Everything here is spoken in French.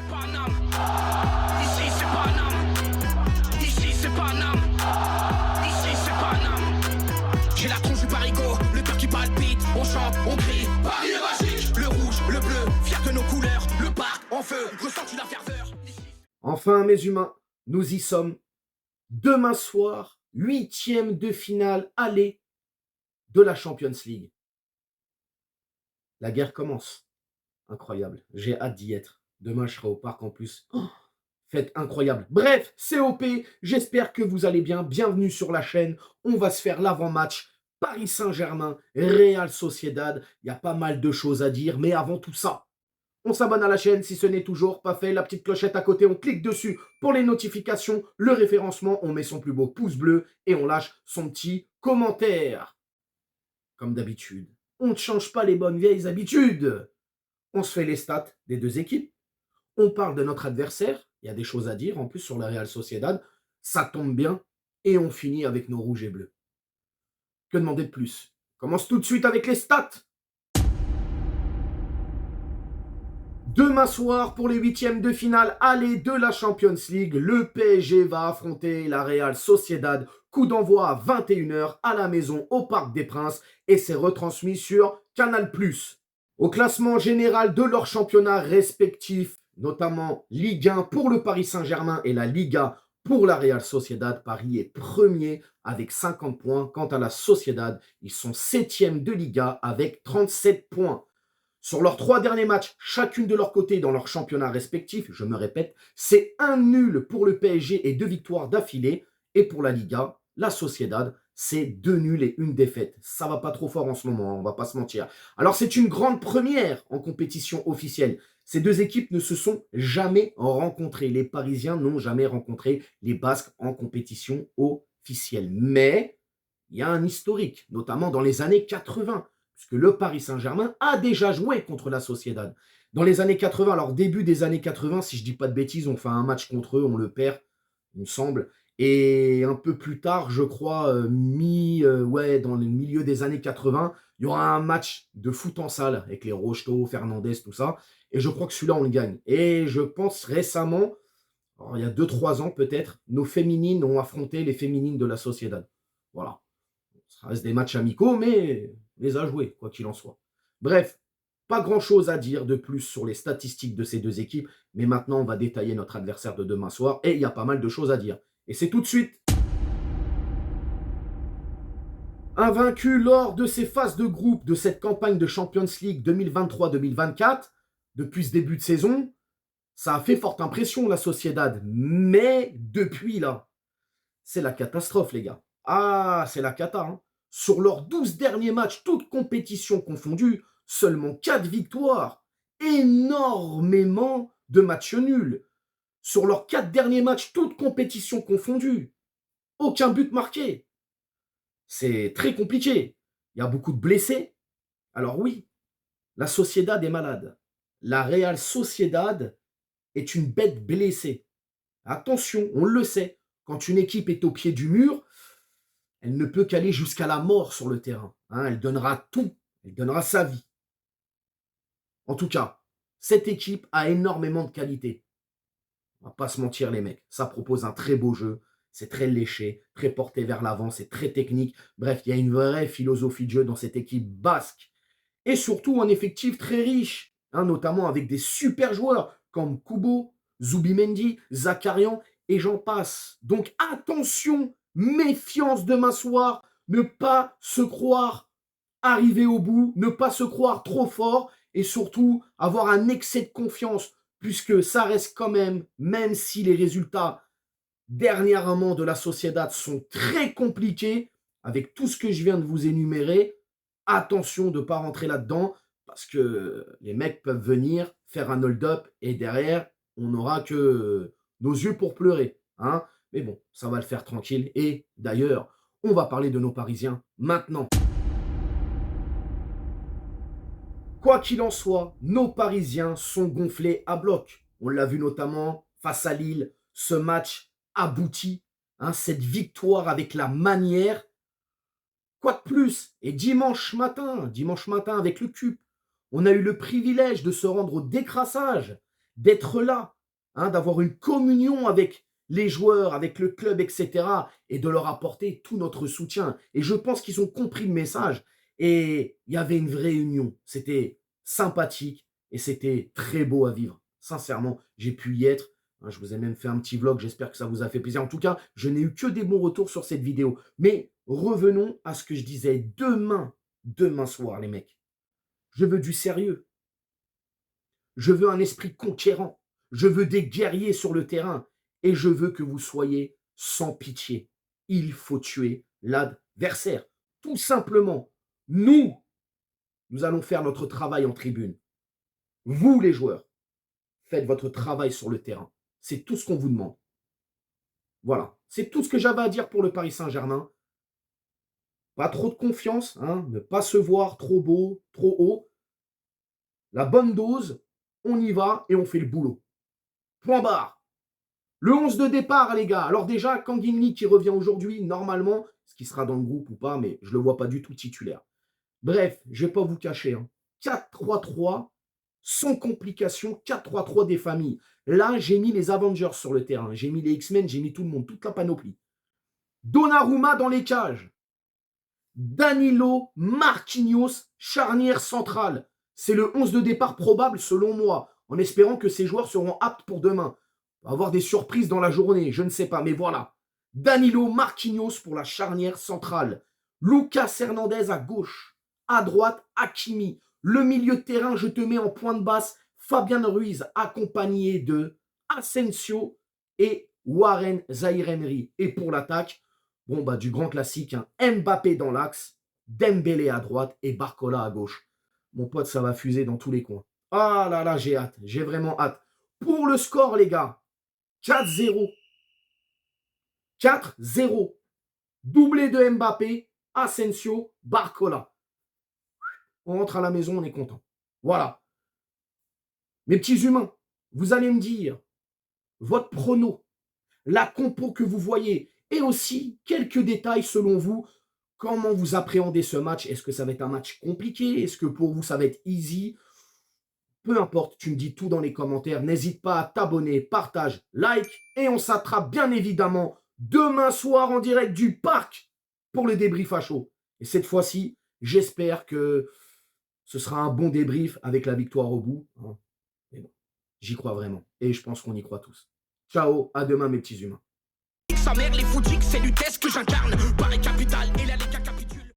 Paname. Ici c'est Paname. Ici c'est Paname. Ici c'est Paname. J'ai la tronche du parigo, le cœur qui palpite. On chante, on crie, Paris est magique. Le rouge, le bleu, fier de nos couleurs. Le parc en feu, ressens-tu la ferveur? Enfin, mes humains, nous y sommes. Demain soir, 8e de finale aller de la Champions League. La guerre commence. Incroyable. J'ai hâte d'y être. Demain, je serai au parc en plus. Oh, fête incroyable. Bref, COP, j'espère que vous allez bien. Bienvenue sur la chaîne. On va se faire l'avant-match. Paris Saint-Germain, Real Sociedad. Il y a pas mal de choses à dire. Mais avant tout ça, on s'abonne à la chaîne si ce n'est toujours pas fait. La petite clochette à côté, on clique dessus pour les notifications. Le référencement, on met son plus beau pouce bleu et on lâche son petit commentaire. Comme d'habitude, on ne change pas les bonnes vieilles habitudes. On se fait les stats des deux équipes. On parle de notre adversaire. Il y a des choses à dire en plus sur la Real Sociedad. Ça tombe bien. Et on finit avec nos rouges et bleus. Que demander de plus? Commence tout de suite avec les stats. Demain soir, pour les 8e de finale aller de la Champions League, le PSG va affronter la Real Sociedad. Coup d'envoi à 21h à la maison au Parc des Princes et c'est retransmis sur Canal+. Au classement général de leurs championnats respectifs, notamment Ligue 1 pour le Paris Saint-Germain et la Liga pour la Real Sociedad, Paris est premier avec 50 points. Quant à la Sociedad, ils sont 7e de Liga avec 37 points. Sur leurs 3 derniers matchs, chacune de leur côté dans leur championnat respectif, je me répète, c'est un nul pour le PSG et 2 victoires d'affilée. Et pour la Liga, la Sociedad, c'est 2 nuls et 1 défaite. Ça va pas trop fort en ce moment, on va pas se mentir. Alors c'est une grande première en compétition officielle. Ces deux équipes ne se sont jamais rencontrées. Les Parisiens n'ont jamais rencontré les Basques en compétition officielle. Mais il y a un historique, notamment dans les années 80. Puisque le Paris Saint-Germain a déjà joué contre la Sociedad. Dans les années 80, alors début des années 80, si je ne dis pas de bêtises, on fait un match contre eux, on le perd, il me semble. Et un peu plus tard, je crois, dans le milieu des années 80, il y aura un match de foot en salle avec les Rocheteau, Fernandez, tout ça. Et je crois que celui-là, on le gagne. Et je pense récemment, alors, il y a 2-3 ans peut-être, nos féminines ont affronté les féminines de la Sociedad. Voilà. Ça reste des matchs amicaux, mais les a joués, quoi qu'il en soit. Bref, pas grand-chose à dire de plus sur les statistiques de ces deux équipes, mais maintenant, on va détailler notre adversaire de demain soir, et il y a pas mal de choses à dire. Et c'est tout de suite. Invaincu lors de ces phases de groupe de cette campagne de Champions League 2023-2024, depuis ce début de saison, ça a fait forte impression, la Sociedad. Mais depuis là, c'est la catastrophe, les gars. Ah, c'est la cata, hein. Sur leurs 12 derniers matchs, toutes compétitions confondues, seulement 4 victoires. Énormément de matchs nuls. Sur leurs 4 derniers matchs, toutes compétitions confondues. Aucun but marqué. C'est très compliqué. Il y a beaucoup de blessés. Alors oui, la Sociedad est malade. La Real Sociedad est une bête blessée. Attention, on le sait. Quand une équipe est au pied du mur, elle ne peut qu'aller jusqu'à la mort sur le terrain. Hein, elle donnera tout. Elle donnera sa vie. En tout cas, cette équipe a énormément de qualité. On va pas se mentir, les mecs. Ça propose un très beau jeu. C'est très léché, très porté vers l'avant, c'est très technique. Bref, il y a une vraie philosophie de jeu dans cette équipe basque. Et surtout un effectif très riche, hein, notamment avec des super joueurs comme Kubo, Zubimendi, Zakarian et j'en passe. Donc attention, méfiance demain soir, ne pas se croire arriver au bout, ne pas se croire trop fort et surtout avoir un excès de confiance puisque ça reste quand même si les résultats dernièrement de la Sociedad sont très compliqués, avec tout ce que je viens de vous énumérer, attention de ne pas rentrer là-dedans, parce que les mecs peuvent venir faire un hold-up et derrière, on n'aura que nos yeux pour pleurer. Hein. Mais bon, ça va le faire tranquille. Et d'ailleurs, on va parler de nos Parisiens maintenant. Quoi qu'il en soit, nos Parisiens sont gonflés à bloc. On l'a vu notamment face à Lille, ce match abouti, hein, cette victoire avec la manière. Quoi de plus? Et dimanche matin avec le CUP, on a eu le privilège de se rendre au décrassage, d'être là, hein, d'avoir une communion avec les joueurs, avec le club, etc. et de leur apporter tout notre soutien. Et je pense qu'ils ont compris le message. Et il y avait une vraie union. C'était sympathique et c'était très beau à vivre. Sincèrement, j'ai pu y être. Hein, je vous ai même fait un petit vlog. J'espère que ça vous a fait plaisir. En tout cas, je n'ai eu que des bons retours sur cette vidéo. Mais revenons à ce que je disais. Demain soir, les mecs, je veux du sérieux. Je veux un esprit conquérant. Je veux des guerriers sur le terrain. Et je veux que vous soyez sans pitié. Il faut tuer l'adversaire. Tout simplement. Nous allons faire notre travail en tribune. Vous, les joueurs, faites votre travail sur le terrain. C'est tout ce qu'on vous demande. Voilà. C'est tout ce que j'avais à dire pour le Paris Saint-Germain. Pas trop de confiance, hein, ne pas se voir trop beau, trop haut. La bonne dose, on y va et on fait le boulot. Point barre. Le 11 de départ, les gars. Alors déjà, Kangin Lee qui revient aujourd'hui, normalement, ce qui sera dans le groupe ou pas, mais je ne le vois pas du tout titulaire. Bref, je ne vais pas vous cacher. Hein. 4-3-3, sans complication, 4-3-3 des familles. Là, j'ai mis les Avengers sur le terrain. J'ai mis les X-Men, j'ai mis tout le monde, toute la panoplie. Donnarumma dans les cages. Danilo, Marquinhos, charnière centrale. C'est le 11 de départ probable selon moi, en espérant que ces joueurs seront aptes pour demain. On va avoir des surprises dans la journée, je ne sais pas, mais voilà. Danilo, Marquinhos pour la charnière centrale. Lucas Hernandez à gauche. À droite, Hakimi. Le milieu de terrain, je te mets en point de basse. Fabian Ruiz accompagné de Asensio et Warren Zaïre-Emery. Et pour l'attaque, bon bah du grand classique, hein. Mbappé dans l'axe, Dembélé à droite et Barcola à gauche. Mon pote, ça va fuser dans tous les coins. Ah là là, j'ai hâte, j'ai vraiment hâte. Pour le score, les gars, 4-0. 4-0. Doublé de Mbappé, Asensio, Barcola. On rentre à la maison, on est content. Voilà. Mes petits humains, vous allez me dire votre prono, la compo que vous voyez et aussi quelques détails selon vous. Comment vous appréhendez ce match? Est-ce que ça va être un match compliqué? Est-ce que pour vous, ça va être easy? Peu importe, tu me dis tout dans les commentaires. N'hésite pas à t'abonner, partage, like. Et on s'attrape bien évidemment demain soir en direct du parc pour le débrief à chaud. Et cette fois-ci, j'espère que ce sera un bon débrief avec la victoire au bout. Mais bon, j'y crois vraiment. Et je pense qu'on y croit tous. Ciao, à demain mes petits humains. Sa mère, les foutiques, c'est l'UTES que j'incarne. Paris Capital et